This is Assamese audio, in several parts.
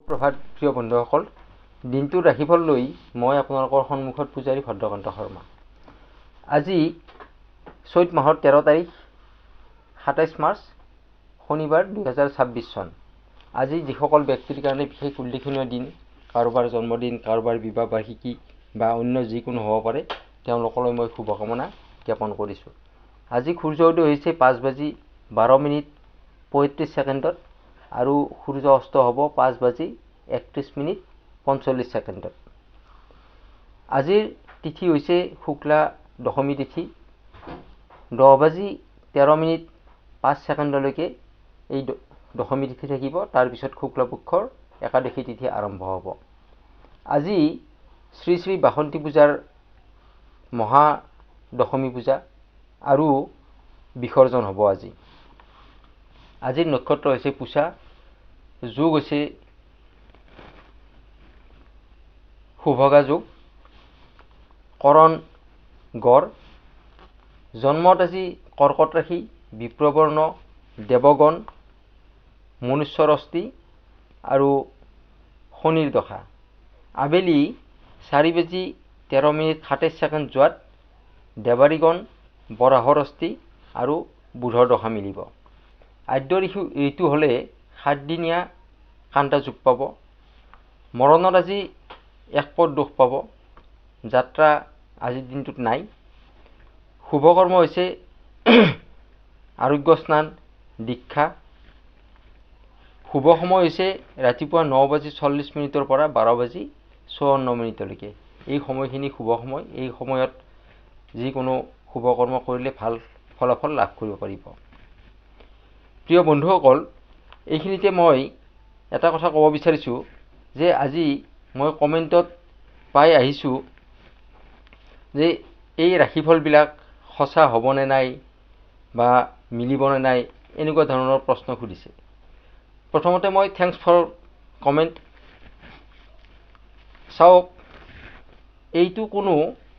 সুপ্ৰভাত প্ৰিয় বন্ধুসকল, দিনটোৰ ৰাশিফল লৈ মই আপোনালোকৰ সন্মুখত পূজাৰী ভদ্ৰকান্ত শৰ্মা। আজি চৈত মাহৰ 13 তাৰিখ 27 মাৰ্চ শনিবাৰ 2026 চন। আজি যিসকল ব্যক্তিৰ কাৰণে বিশেষ উল্লেখনীয় দিন, কাৰোবাৰ জন্মদিন, কাৰোবাৰ বিবাহ বাৰ্ষিকী বা অন্য যিকোনো হ'ব পাৰে, তেওঁলোকলৈ মই শুভকামনা জ্ঞাপন কৰিছোঁ। আজি সূৰ্য উদয় হৈছে 5:12:35 আৰু সূৰ্য অস্ত হ'ব 5:31:45। আজিৰ তিথি হৈছে শুক্লা দশমী তিথি। 10:13:05 এই দশমী তিথি থাকিব। তাৰপিছত শুক্লপক্ষৰ একাদশী তিথি আৰম্ভ হ'ব। আজি শ্ৰী শ্ৰী বাসন্তী পূজাৰ মহা দশমী পূজা আৰু বিসৰ্জন হ'ব। আজিৰ নক্ষত্ৰ হৈছে পুষা, যোগ হৈছে শুভগা যোগ, কৰণ গড়। জন্মত আজি কৰ্কট ৰাশি, বিপ্ৰবৰ্ণ, দেৱগণ, মনুষ্যৰষ্টি আৰু শনিৰ দশা। আবেলি 4:13:27 যোৱাত দেৱাৰীগণ, বৰাহৰষ্টি আৰু বুধৰ দশা মিলিব। আদ্য ঋতু হ'লে 7 দিনীয়া কাণ্টা যোগ পাব। মৰণত আজি 1 পদ দোষ পাব। যাত্ৰা আজিৰ দিনটোত নাই। শুভকৰ্ম হৈছে আৰোগ্য স্নান, দীক্ষা। শুভ সময় হৈছে ৰাতিপুৱা 9:40 পৰা 12:54। এই সময়খিনি শুভ সময়। এই সময়ত যিকোনো শুভকৰ্ম কৰিলে ভাল ফলাফল লাভ কৰিব পাৰিব। প্ৰিয় বন্ধুসকল, এইখিনিতে মই এটা কথা ক'ব বিচাৰিছোঁ যে আজি মই কমেণ্টত পাই আহিছোঁ যে এই ৰাশিফলবিলাক সঁচা হ'বনে নাই বা মিলিবনে নাই, এনেকুৱা ধৰণৰ প্ৰশ্ন সুধিছে। প্ৰথমতে মই থেংকছ ফৰ কমেণ্ট। চাওক, এইটো কোনো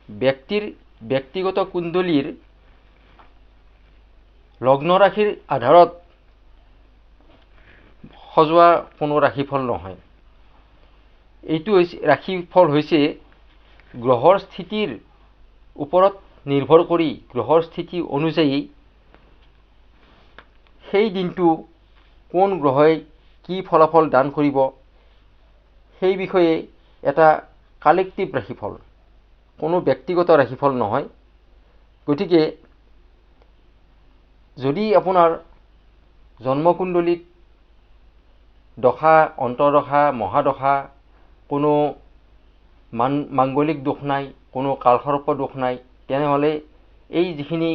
ব্যক্তিৰ ব্যক্তিগত কুণ্ডলীৰ লগ্ন ৰাশিৰ আধাৰত সজোৱা কোনো ৰাশিফল নহয়। এইটো ৰাশিফল হৈছে গ্ৰহৰ স্থিতিৰ ওপৰত নিৰ্ভৰ কৰি, গ্ৰহৰ স্থিতি অনুযায়ী সেই দিনটো কোন গ্ৰহই কি ফলাফল দান কৰিব, সেই বিষয়ে এটা কালেক্টিভ ৰাশিফল, কোনো ব্যক্তিগত ৰাশিফল নহয়। গতিকে যদি আপোনাৰ জন্মকুণ্ডলীত দশা, অন্তৰ্দশা, মহাদশা, কোনো মাংগলিক দোষ নাই, কোনো কালসৰ্প দোষ নাই, তেনেহ'লে এই যিখিনি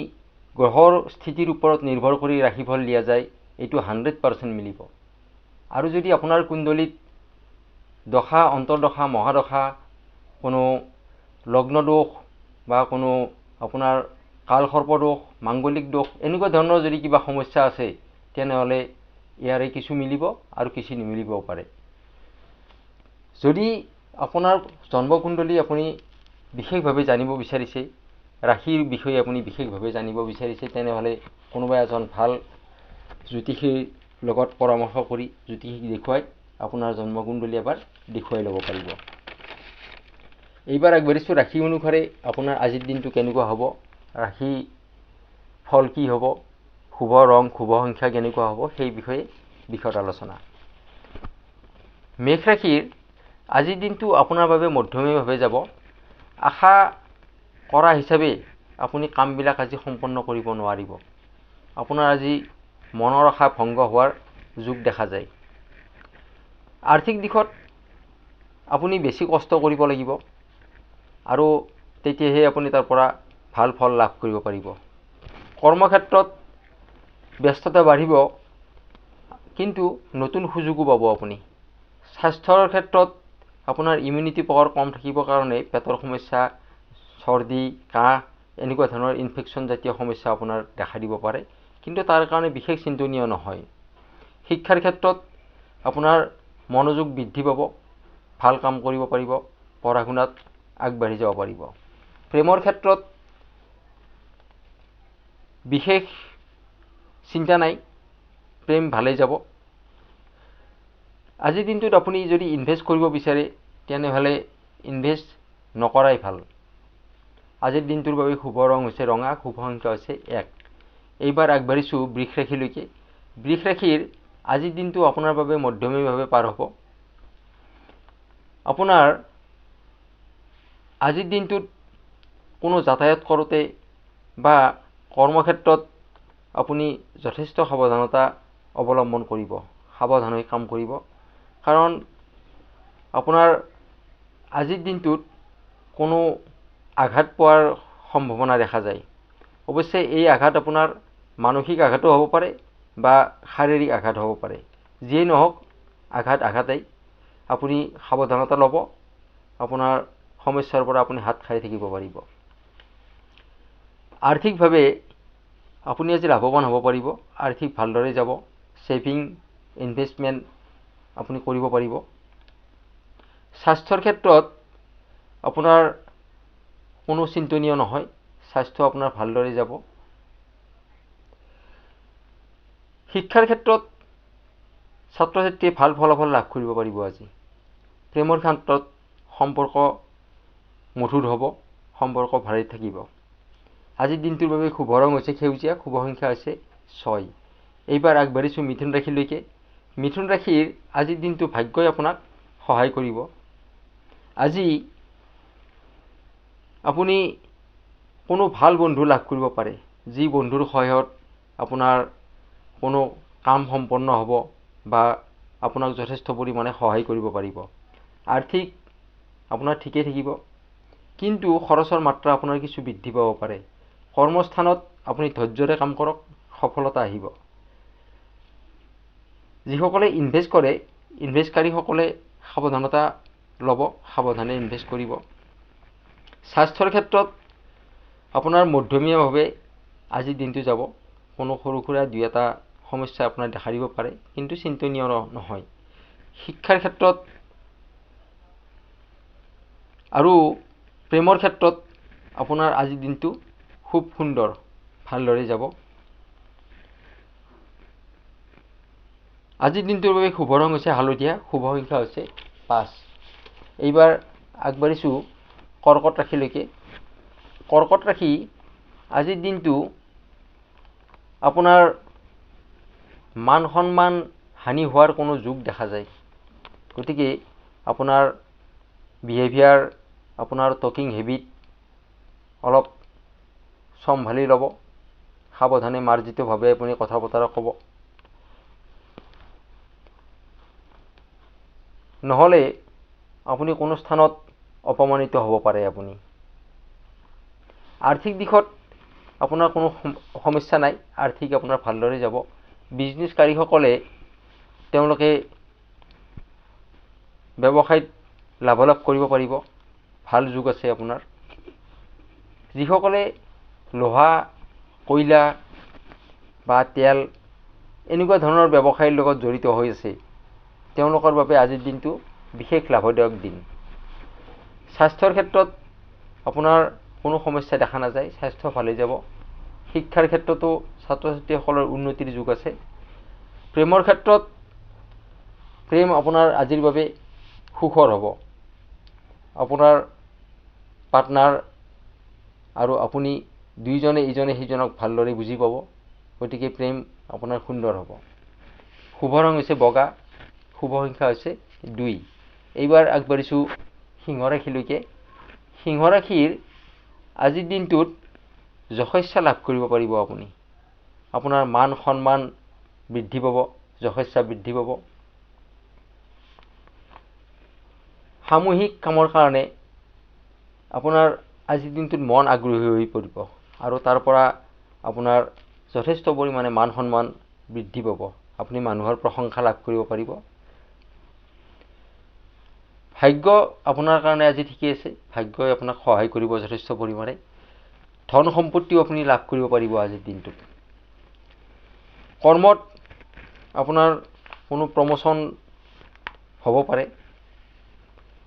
গ্ৰহৰ স্থিতিৰ ওপৰত নিৰ্ভৰ কৰি ৰাশিফল দিয়া যায়, এইটো 100% মিলিব। আৰু যদি আপোনাৰ কুণ্ডলীত দশা, অন্তৰ্দশা, মহাদশা, কোনো লগ্ন দোষ বা কোনো আপোনাৰ কালসৰ্প দোষ, মাংগলিক দোষ, এনেকুৱা ধৰণৰ যদি কিবা সমস্যা আছে, তেনেহ'লে ইয়াৰে কিছু মিলিব আৰু কিছু নিমিলিবও পাৰে। যদি আপোনাৰ জন্মকুণ্ডলী আপুনি বিশেষভাৱে জানিব বিচাৰিছে, ৰাশিৰ বিষয়ে আপুনি বিশেষভাৱে জানিব বিচাৰিছে, তেনেহ'লে কোনোবা এজন ভাল জ্যোতিষীৰ লগত পৰামৰ্শ কৰি, জ্যোতিষীক দেখুৱাই আপোনাৰ জন্মকুণ্ডলী এবাৰ দেখুৱাই ল'ব পাৰিব। এইবাৰ আগবাঢ়িছোঁ ৰাশি অনুসাৰে আপোনাৰ আজিৰ দিনটো কেনেকুৱা হ'ব, ৰাশি ফল কি হ'ব, শুভ ৰং, শুভ সংখ্যা কেনেকুৱা হ'ব, সেই বিষয়ে বিশদ আলোচনা। মেষ ৰাশিৰ আজিৰ দিনটো আপোনাৰ বাবে মধ্যমীয়াভাৱে যাব। আশা কৰা হিচাপে আপুনি কামবিলাক আজি সম্পন্ন কৰিব নোৱাৰিব। আপোনাৰ আজি মনৰ আশা ভংগ হোৱাৰ যোগ দেখা যায়। আৰ্থিক দিশত আপুনি বেছি কষ্ট কৰিব লাগিব আৰু তেতিয়াহে আপুনি তাৰ পৰা ভাল ফল লাভ কৰিব পাৰিব। কৰ্মক্ষেত্ৰত ব্যস্ততা বাঢ়িব, কিন্তু নতুন সুযোগো পাব আপুনি। স্বাস্থ্যৰ ক্ষেত্ৰত আপোনাৰ ইমিউনিটি পাৱাৰ কম থাকিবৰ কাৰণে পেটৰ সমস্যা, চৰ্দি, কাহ, এনেকুৱা ধৰণৰ ইনফেকশ্যন জাতীয় সমস্যা আপোনাৰ দেখা দিব পাৰে, কিন্তু তাৰ কাৰণে বিশেষ চিন্তনীয় নহয়। শিক্ষাৰ ক্ষেত্ৰত আপোনাৰ মনোযোগ বৃদ্ধি পাব, ভাল কাম কৰিব পাৰিব, পঢ়া শুনাত আগবাঢ়ি যাব পাৰিব। প্ৰেমৰ ক্ষেত্ৰত বিশেষ চিন্তা নাই, প্ৰেম ভালেই যাব। আজিৰ দিনটোত আপুনি যদি ইনভেষ্ট কৰিব বিচাৰে তেনেহ'লে ইনভেষ্ট নকৰাই ভাল। আজিৰ দিনটোৰ বাবে শুভ ৰং হৈছে ৰঙা, শুভ সংখ্যা হৈছে 1। এইবাৰ আগবাঢ়িছোঁ বৃষ ৰাশিলৈকে। বৃষ ৰাশিৰ আজিৰ দিনটো আপোনাৰ বাবে মধ্যমীভাৱে পাৰ হ'ব। আপোনাৰ আজিৰ দিনটোত কোনো যাতায়াত কৰোঁতে বা কৰ্মক্ষেত্ৰত আপুনি যথেষ্ট সাৱধানতা অৱলম্বন কৰিব, সাৱধান হৈ কাম কৰিব। কাৰণ আপোনাৰ আজিৰ দিনটোত কোনো আঘাত পোৱাৰ সম্ভাৱনা দেখা যায়। অৱশ্যে এই আঘাত আপোনাৰ মানসিক আঘাতো হ'ব পাৰে বা শাৰীৰিক আঘাত হ'ব পাৰে। যিয়েই নহওক আঘাতেই। আপুনি সাৱধানতা ল'ব, আপোনাৰ সমস্যাৰ পৰা আপুনি হাত সাৰি থাকিব পাৰিব। আৰ্থিকভাৱে আপুনি আজি লাভৱান হ'ব পাৰিব। আৰ্থিক ভালদৰে যাব। ছেভিং, ইনভেষ্টমেণ্ট আপুনি কৰিব পাৰিব। স্বাস্থ্যৰ ক্ষেত্ৰত আপোনাৰ কোনো চিন্তনীয় নহয়। স্বাস্থ্য আপোনাৰ ভালদৰে যাব। শিক্ষাৰ ক্ষেত্ৰত ছাত্ৰ ছাত্ৰীয়ে ভাল ফলাফল লাভ কৰিব পাৰিব আজি। প্ৰেমৰ ক্ষেত্ৰত সম্পৰ্ক মধুৰ হ'ব, সম্পৰ্ক ভালে থাকিব। আজিৰ দিনটোৰ বাবে শুভ ৰং হৈছে সেউজীয়া, শুভ সংখ্যা হৈছে 6। এইবাৰ আগবাঢ়িছোঁ মিথুন ৰাশিলৈকে। মিথুন ৰাশিৰ আজিৰ দিনটো ভাগ্যই আপোনাক সহায় কৰিব। আজি আপুনি কোনো ভাল বন্ধু লাভ কৰিব পাৰে, যি বন্ধুৰ সহায়ত আপোনাৰ কোনো কাম সম্পন্ন হ'ব বা আপোনাক যথেষ্ট পৰিমাণে সহায় কৰিব পাৰিব। আৰ্থিক আপোনাৰ ঠিকেই থাকিব, কিন্তু খৰচৰ মাত্ৰা আপোনাৰ কিছু বৃদ্ধি পাব পাৰে। কৰ্মস্থানত আপুনি ধৈৰ্যৰে কাম কৰক, সফলতা আহিব। যিসকলে ইনভেষ্ট কৰে, ইনভেষ্টকাৰীসকলে সাৱধানতা ল'ব, সাৱধানে ইনভেষ্ট কৰিব। স্বাস্থ্যৰ ক্ষেত্ৰত আপোনাৰ মধ্যমীয়াভাৱে আজিৰ দিনটো যাব। কোনো সৰু সুৰা 2-এটা সমস্যা আপোনাৰ দেখা দিব পাৰে, কিন্তু চিন্তনীয় নহয়। শিক্ষাৰ ক্ষেত্ৰত আৰু প্ৰেমৰ ক্ষেত্ৰত আপোনাৰ আজিৰ দিনটো খুব সুন্দৰ, ভালদৰে যাব। আজিৰ দিনটোৰ বাবে শুভ ৰং হৈছে হালধীয়া, শুভ সংখ্যা হৈছে 5। এইবাৰ আগবাঢ়িছোঁ কৰ্কট ৰাশিলৈকে। কৰ্কট ৰাশি আজিৰ দিনটো আপোনাৰ মান সন্মান হানি হোৱাৰ কোনো যোগ দেখা যায়। গতিকে আপোনাৰ বিহেভিয়াৰ, আপোনাৰ টকিং হেবিট অলপ চম্ভালি ল'ব। সাৱধানে মাৰ্জিতভাৱে আপুনি কথা বতৰা ক'ব। নহ'লে আপুনি কোনো স্থানত অপমানিত হ'ব পাৰে আপুনি। আৰ্থিক দিশত আপোনাৰ কোনো সমস্যা নাই। আৰ্থিক আপোনাৰ ভালদৰে যাব। বিজনেছকাৰীসকলে তেওঁলোকে ব্যৱসায়ত লাভালাভ কৰিব পাৰিব। ভাল যোগ আছে আপোনাৰ। যিসকলে লোহা, কয়লা বা তেল এনেকুৱা ধৰণৰ ব্যৱসায়ৰ লগত জড়িত হৈ আছে, তেওঁলোকৰ বাবে আজিৰ দিনটো বিশেষ লাভদায়ক দিন। স্বাস্থ্যৰ ক্ষেত্ৰত আপোনাৰ কোনো সমস্যা দেখা নাযায়, স্বাস্থ্য ভালে যাব। শিক্ষাৰ ক্ষেত্ৰতো ছাত্ৰ ছাত্ৰীসকলৰ উন্নতিৰ যোগ আছে। প্ৰেমৰ ক্ষেত্ৰত প্ৰেম আপোনাৰ আজিৰ বাবে সুখৰ হ'ব। আপোনাৰ পাৰ্টনাৰ আৰু আপুনি দুয়োজনে ইজনে সিজনক ভালদৰে বুজি পাব। গতিকে প্ৰেম আপোনাৰ সুন্দৰ হ'ব। শুভ ৰং হৈছে বগা, শুভ সংখ্যা হৈছে 2। এইবাৰ আগবাঢ়িছোঁ সিংহ ৰাশিলৈকে। সিংহ ৰাশিৰ আজিৰ দিনটোত যশস্যা লাভ কৰিব পাৰিব আপুনি। আপোনাৰ মান সন্মান বৃদ্ধি পাব, যশস্যা বৃদ্ধি পাব। সামূহিক কামৰ কাৰণে আপোনাৰ আজিৰ দিনটোত মন আগ্ৰহী হৈ পৰিব আৰু তাৰ পৰা আপোনাৰ যথেষ্ট পৰিমাণে মান সন্মান বৃদ্ধি পাব। আপুনি মানুহৰ প্ৰশংসা লাভ কৰিব পাৰিব। ভাগ্য আপোনাৰ কাৰণে আজি ঠিকেই আছে। ভাগ্যই আপোনাক সহায় কৰিব যথেষ্ট পৰিমাণে। ধন সম্পত্তিও আপুনি লাভ কৰিব পাৰিব আজিৰ দিনটোত। কৰ্মত আপোনাৰ কোনো প্ৰমোশ্যন হ'ব পাৰে।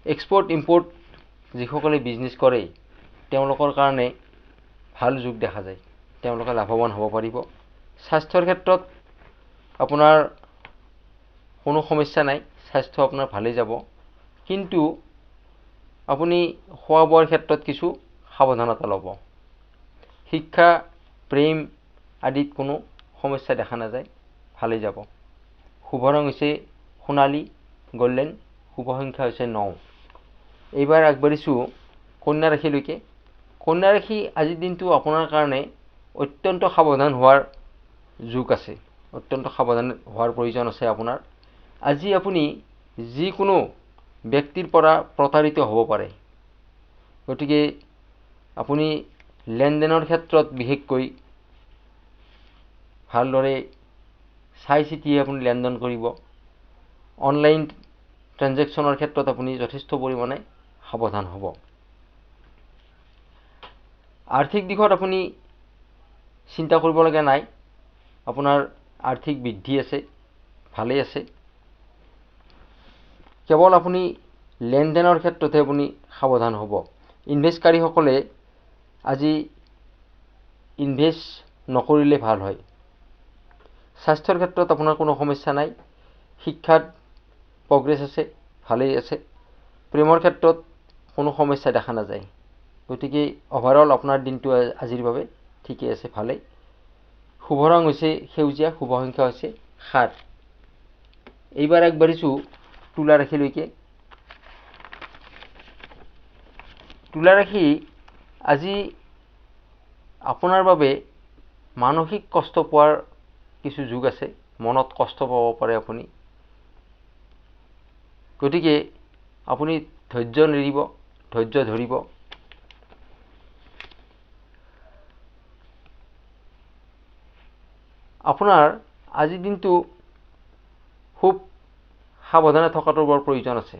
এক্সপৰ্ট ইম্পৰ্ট যিসকলে বিজনেছ কৰে, তেওঁলোকৰ কাৰণে ভাল যোগ দেখা যায়। তেওঁলোকে লাভৱান হ'ব পাৰিব। স্বাস্থ্যৰ ক্ষেত্ৰত আপোনাৰ কোনো সমস্যা নাই। স্বাস্থ্য আপোনাৰ ভালেই যাব, কিন্তু আপুনি খোৱা বোৱাৰ ক্ষেত্ৰত কিছু সাৱধানতা ল'ব। শিক্ষা প্ৰেম আদিত কোনো সমস্যা দেখা নাযায়, ভালেই যাব। শুভ ৰং হৈছে সোণালী গল্ডেন, শুভ সংখ্যা হৈছে 9। এইবাৰ আগবাঢ়িছোঁ কন্যা ৰাশিলৈকে। কন্যা ৰাশি আজিৰ দিনটো আপোনাৰ কাৰণে অত্যন্ত সাৱধান হোৱাৰ যুগ আছে, অত্যন্ত সাৱধান হোৱাৰ প্ৰয়োজন আছে আপোনাৰ। আজি আপুনি যিকোনো ব্যক্তিৰ পৰা প্ৰতাৰিত হ'ব পাৰে, গতিকে আপুনি লেনদেনৰ ক্ষেত্ৰত বিশেষকৈ ভালদৰে চাই চিতি আপুনি লেনদেন কৰিব। অনলাইন ট্ৰেঞ্জেকশ্যনৰ ক্ষেত্ৰত আপুনি যথেষ্ট পৰিমাণে সাৱধান হ'ব। আৰ্থিক দিশত আপুনি চিন্তা কৰিবলগীয়া নাই, আপোনাৰ আৰ্থিক বৃদ্ধি আছে, ভালেই আছে। কেৱল আপুনি লেনদেনৰ ক্ষেত্ৰতহে আপুনি সাৱধান হ'ব। ইনভেষ্টকাৰীসকলে আজি ইনভেষ্ট নকৰিলে ভাল হয়। স্বাস্থ্যৰ ক্ষেত্ৰত আপোনাৰ কোনো সমস্যা নাই, শিক্ষাত প্ৰগ্ৰেছ আছে, ভালেই আছে। প্ৰেমৰ ক্ষেত্ৰত কোনো সমস্যা দেখা নাযায়, গতিকে অভাৰঅল আপোনাৰ দিনটো আজিৰ বাবে ঠিকেই আছে, ভালেই। শুভ ৰং হৈছে সেউজীয়া, শুভ সংখ্যা হৈছে 7। এইবাৰ আগবাঢ়িছোঁ তুলা ৰাশিলৈকে। তুলা ৰাশি আজি আপোনাৰ বাবে মানসিক কষ্ট পোৱাৰ কিছু যুগ আছে, মনত কষ্ট পাব পাৰে আপুনি। গতিকে আপুনি ধৈৰ্য নেৰিব, ধৈৰ্য ধৰিব। আপোনাৰ আজিৰ দিনটো খুব সাৱধানে থকাটো বৰ প্ৰয়োজন আছে।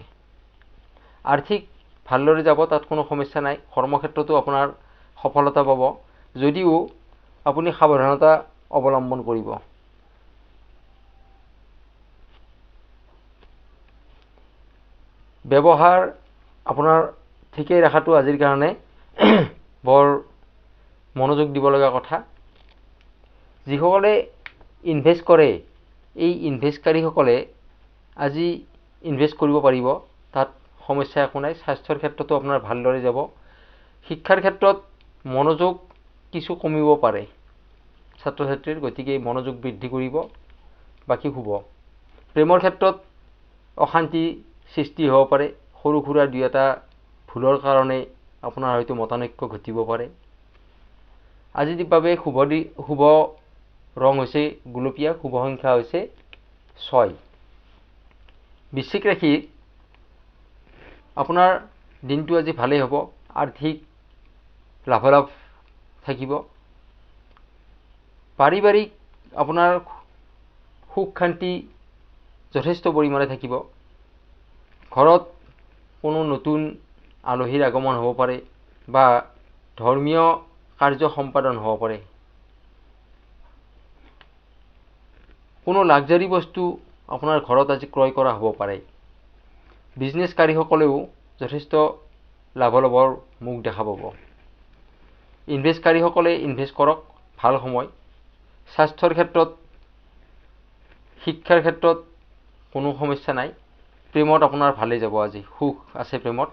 আৰ্থিক ভালদৰে যাব, তাত কোনো সমস্যা নাই। কৰ্মক্ষেত্ৰতো আপোনাৰ সফলতা পাব, যদিও আপুনি সাৱধানতা অৱলম্বন কৰিব। ব্যৱহাৰ আপোনাৰ ঠিকেই ৰখাটো আজিৰ কাৰণে বৰ মনোযোগ দিব লগা কথা। যিসকলে ইনভেষ্ট কৰে, এই ইনভেষ্টকাৰীসকলে আজি ইনভেষ্ট কৰিব পাৰিব, তাত সমস্যা একো নাই। স্বাস্থ্যৰ ক্ষেত্ৰতো আপোনাৰ ভালদৰে যাব। শিক্ষাৰ ক্ষেত্ৰত মনোযোগ কিছু কমিব পাৰে ছাত্ৰ ছাত্ৰীৰ, গতিকে মনোযোগ বৃদ্ধি কৰিব, বাকী শুভ। প্ৰেমৰ ক্ষেত্ৰত অশান্তি সৃষ্টি হ'ব পাৰে, সৰু সুৰা দুই এটা ভুলৰ কাৰণে আপোনাৰ হয়তো মতানৈক্য ঘটিব পাৰে। আজিৰ বাবে শুভ ৰং হৈছে গুলপীয়া, শুভ সংখ্যা হৈছে 6। বৃশ্চিক ৰাশি, আপোনাৰ দিনটো আজি ভালেই হ'ব, আৰ্থিক লাভালাভ থাকিব। পাৰিবাৰিক আপোনাৰ সুখ শান্তি যথেষ্ট পৰিমাণে থাকিব। ঘৰত কোনো নতুন আলহীৰ আগমন হ'ব পাৰে বা ধৰ্মীয় কাৰ্য সম্পাদন হ'ব পাৰে। কোনো লাক্সাৰী বস্তু আপোনাৰ ঘৰত আজি ক্ৰয় কৰা হ'ব পাৰে। বিজনেছকাৰীসকলেও যথেষ্ট লাভালাভৰ মুখ দেখা পাব। ইনভেষ্টকাৰীসকলে ইনভেষ্ট কৰক, ভাল সময়। স্বাস্থ্যৰ ক্ষেত্ৰত, শিক্ষাৰ ক্ষেত্ৰত কোনো সমস্যা নাই। প্ৰেমত আপোনাৰ ভালেই যাব, আজি সুখ আছে প্ৰেমত।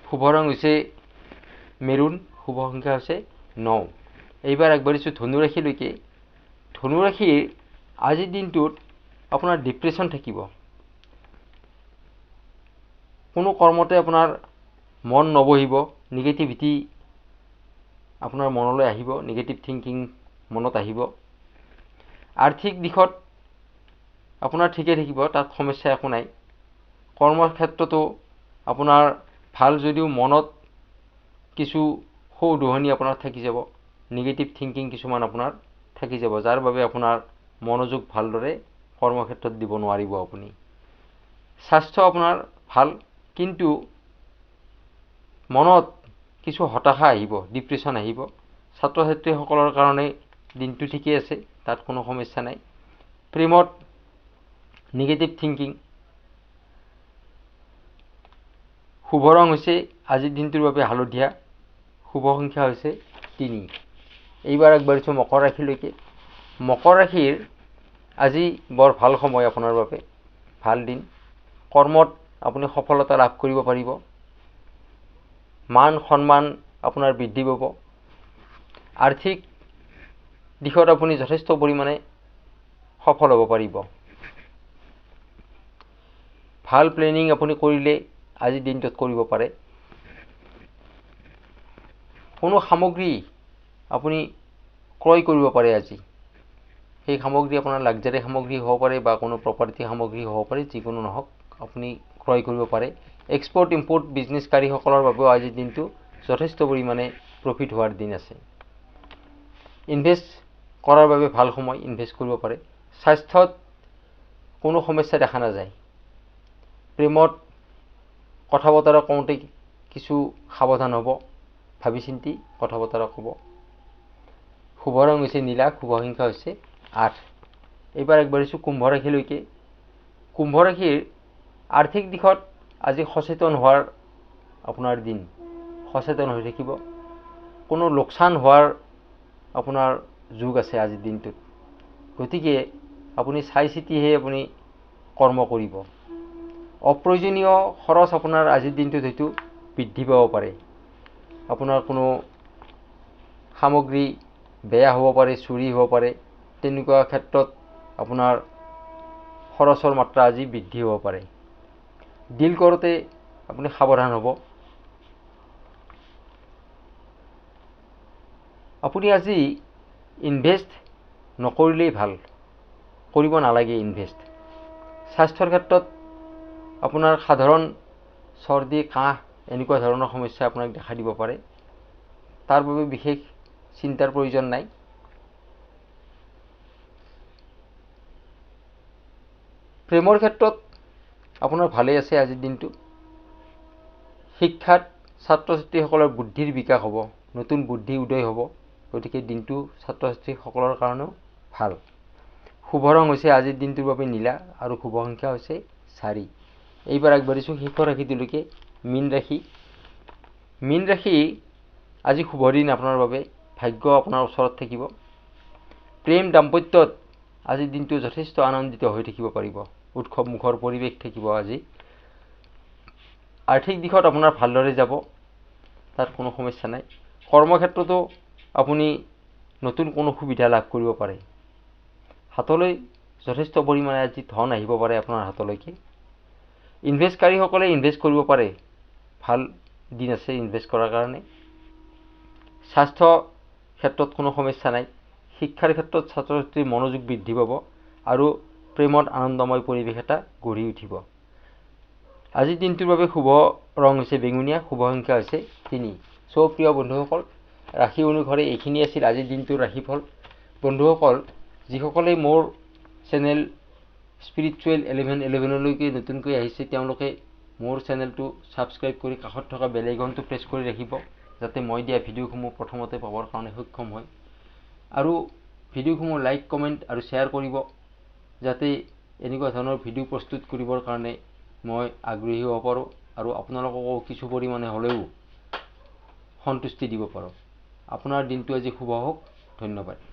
শুভ ৰং হৈছে মেৰুণ, শুভ সংখ্যা হৈছে 9। এইবাৰ আগবাঢ়িছোঁ ধনু ৰাশিলৈকে। ধনু ৰাশিৰ আজিৰ দিনটোত আপোনাৰ ডিপ্ৰেশ্যন থাকিব। কোনো কৰ্মতে আপোনাৰ মন নবহিব, নিগেটিভিটি আপোনাৰ মনলৈ আহিব, নিগেটিভ থিংকিং মনত আহিব। আৰ্থিক দিশত আপোনাৰ ঠিকে থাকিব, তাত সমস্যা একো নাই। কৰ্মক্ষেত্ৰতো আপোনাৰ ভাল, যদিও মনত কিছু সৌদোহনি আপোনাৰ থাকি যাব, নিগেটিভ থিংকিং কিছুমান আপোনাৰ থাকি যাব, যাৰ বাবে আপোনাৰ মনোযোগ ভালদৰে কৰ্মক্ষেত্ৰত দিব নোৱাৰিব আপুনি। স্বাস্থ্য আপোনাৰ ভাল, কিন্তু মনত কিছু হতাশা আহিব, ডিপ্ৰেশ্যন আহিব। ছাত্ৰ ছাত্ৰীসকলৰ কাৰণে দিনটো ঠিকেই আছে, তাত কোনো সমস্যা নাই। প্ৰেমত নিগেটিভ থিংকিং। শুভ ৰং হৈছে আজিৰ দিনটোৰ বাবে হালধীয়া, শুভ সংখ্যা হৈছে 3। এইবাৰ আগবাঢ়িছোঁ মকৰ ৰাশিলৈকে। মকৰ ৰাশিৰ আজি বৰ ভাল সময় আপোনাৰ বাবে, ভাল দিন। কৰ্মত আপুনি সফলতা লাভ কৰিব পাৰিব। মান সন্মান আপোনাৰ বৃদ্ধি পাব। আৰ্থিক দিশত আপুনি যথেষ্ট পৰিমাণে সফল হ'ব পাৰিব। ভাল প্লেনিং আপুনি কৰিলে আজিৰ দিনটোত কৰিব পাৰে। কোনো সামগ্ৰী আপুনি ক্ৰয় কৰিব পাৰে আজি। সেই সামগ্ৰী আপোনাৰ লাক্সাৰী সামগ্ৰী হ'ব পাৰে বা কোনো প্ৰপাৰ্টি সামগ্ৰী হ'ব পাৰে, যিকোনো নহওক আপুনি ক্ৰয় কৰিব পাৰে। এক্সপৰ্ট ইম্পৰ্ট বিজনেছকাৰীসকলৰ বাবেও আজিৰ দিনটো যথেষ্ট পৰিমাণে প্ৰফিট হোৱাৰ দিন আছে। ইনভেষ্ট কৰাৰ বাবে ভাল সময়, ইনভেষ্ট কৰিব পাৰে। স্বাস্থ্যত কোনো সমস্যা দেখা নাযায়। প্ৰেমত কথা বতৰা কওঁতে কিছু সাৱধান হ'ব, ভাবি চিন্তি কথা বতৰা ক'ব। শুভ ৰং হৈছে নীলা, শুভ সংখ্যা হৈছে 8। এইবাৰ আগবাঢ়িছোঁ কুম্ভ ৰাশিলৈকে। কুম্ভ ৰাশিৰ আৰ্থিক দিশত আজি সচেতন হোৱাৰ আপোনাৰ দিন। সচেতন হৈ থাকিব। কোনো লোকচান হোৱাৰ আপোনাৰ যোগ আছে আজিৰ দিনটোত। গতিকে আপুনি চাই চিতিহে আপুনি কৰ্ম কৰিব। অপ্ৰয়োজনীয় খৰচ আপোনাৰ আজিৰ দিনটোত হয়তো বৃদ্ধি পাব পাৰে। আপোনাৰ কোনো সামগ্ৰী বেয়া হ'ব পাৰে, চুৰি হ'ব পাৰে। তেনেকুৱা ক্ষেত্ৰত আপোনাৰ খৰচৰ মাত্ৰা আজি বৃদ্ধি হ'ব পাৰে। ডিল কৰোঁতে আপুনি সাৱধান হ'ব। আপুনি আজি ইনভেষ্ট নকৰিলেই ভাল, কৰিব নালাগে ইনভেষ্ট। স্বাস্থ্যৰ ক্ষেত্ৰত আপোনাৰ সাধাৰণ চৰ্দি কাহ এনেকুৱা ধৰণৰ সমস্যা আপোনাক দেখা দিব পাৰে। তাৰ বাবে বিশেষ চিন্তাৰ প্ৰয়োজন নাই। প্ৰেমৰ ক্ষেত্ৰত আপোনাৰ ভালেই আছে আজিৰ দিনটো। শিক্ষাত ছাত্ৰ ছাত্ৰীসকলৰ বুদ্ধিৰ বিকাশ হ'ব, নতুন বুদ্ধি উদয় হ'ব। গতিকে দিনটো ছাত্ৰ ছাত্ৰীসকলৰ কাৰণেও ভাল। শুভ ৰং হৈছে আজিৰ দিনটোৰ বাবে নীলা আৰু শুভ সংখ্যা হৈছে 4। এইবাৰ আগবাঢ়িছোঁ শেষ ৰাশিটোলৈকে, মীন ৰাশি। মীন ৰাশি আজি শুভ দিন আপোনাৰ বাবে। ভাগ্য আপোনাৰ ওচৰত থাকিব। প্ৰেম দাম্পত্যত আজিৰ দিনটো যথেষ্ট আনন্দিত হৈ থাকিব পাৰিব। উৎসৱ মুখৰ পৰিৱেশ থাকিব আজি। আৰ্থিক দিশত আপোনাৰ ভালদৰে যাব, তাত কোনো সমস্যা নাই। কৰ্মক্ষেত্ৰতো আপুনি নতুন কোনো সুবিধা লাভ কৰিব পাৰে। হাতলৈ যথেষ্ট পৰিমাণে আজি ধন আহিব পাৰে আপোনাৰ হাতলৈকে। ইনভেষ্টকাৰীসকলে ইনভেষ্ট কৰিব পাৰে, ভাল দিন আছে ইনভেষ্ট কৰাৰ কাৰণে। স্বাস্থ্য ক্ষেত্ৰত কোনো সমস্যা নাই। শিক্ষাৰ ক্ষেত্ৰত ছাত্ৰ ছাত্ৰীৰ মনোযোগ বৃদ্ধি পাব আৰু প্ৰেমত আনন্দময় পৰিৱেশ এটা গঢ়ি উঠিব। আজিৰ দিনটোৰ বাবে শুভ ৰং হৈছে বেঙুনীয়া, শুভ সংখ্যা হৈছে 3। প্ৰিয় বন্ধুসকল, ৰাশি অনুসৰি এইখিনি আছিল আজিৰ দিনটোৰ ৰাশিফল। বন্ধুসকল, যিসকলে মোৰ চেনেল স্পিৰিচুৱেল 1111লৈকে নতুনকৈ আহিছে, তেওঁলোকে মোৰ চেনেলটো ছাবস্ক্ৰাইব কৰি কাষত থকা বেল আইকনটো প্ৰেছ কৰি ৰাখিব, যাতে মই দিয়া ভিডিঅ'সমূহ প্ৰথমতে পাবৰ কাৰণে সক্ষম হয়। আৰু ভিডিঅ'সমূহ লাইক, কমেণ্ট আৰু শ্বেয়াৰ কৰিব, যাতে এনেকুৱা ধৰণৰ ভিডিঅ' প্ৰস্তুত কৰিবৰ কাৰণে মই আগ্ৰহী হ'ব পাৰোঁ আৰু আপোনালোককো কিছু পৰিমাণে হ'লেও সন্তুষ্টি দিব পাৰোঁ। আপোনাৰ দিনটো আজি শুভ হওক। ধন্যবাদ।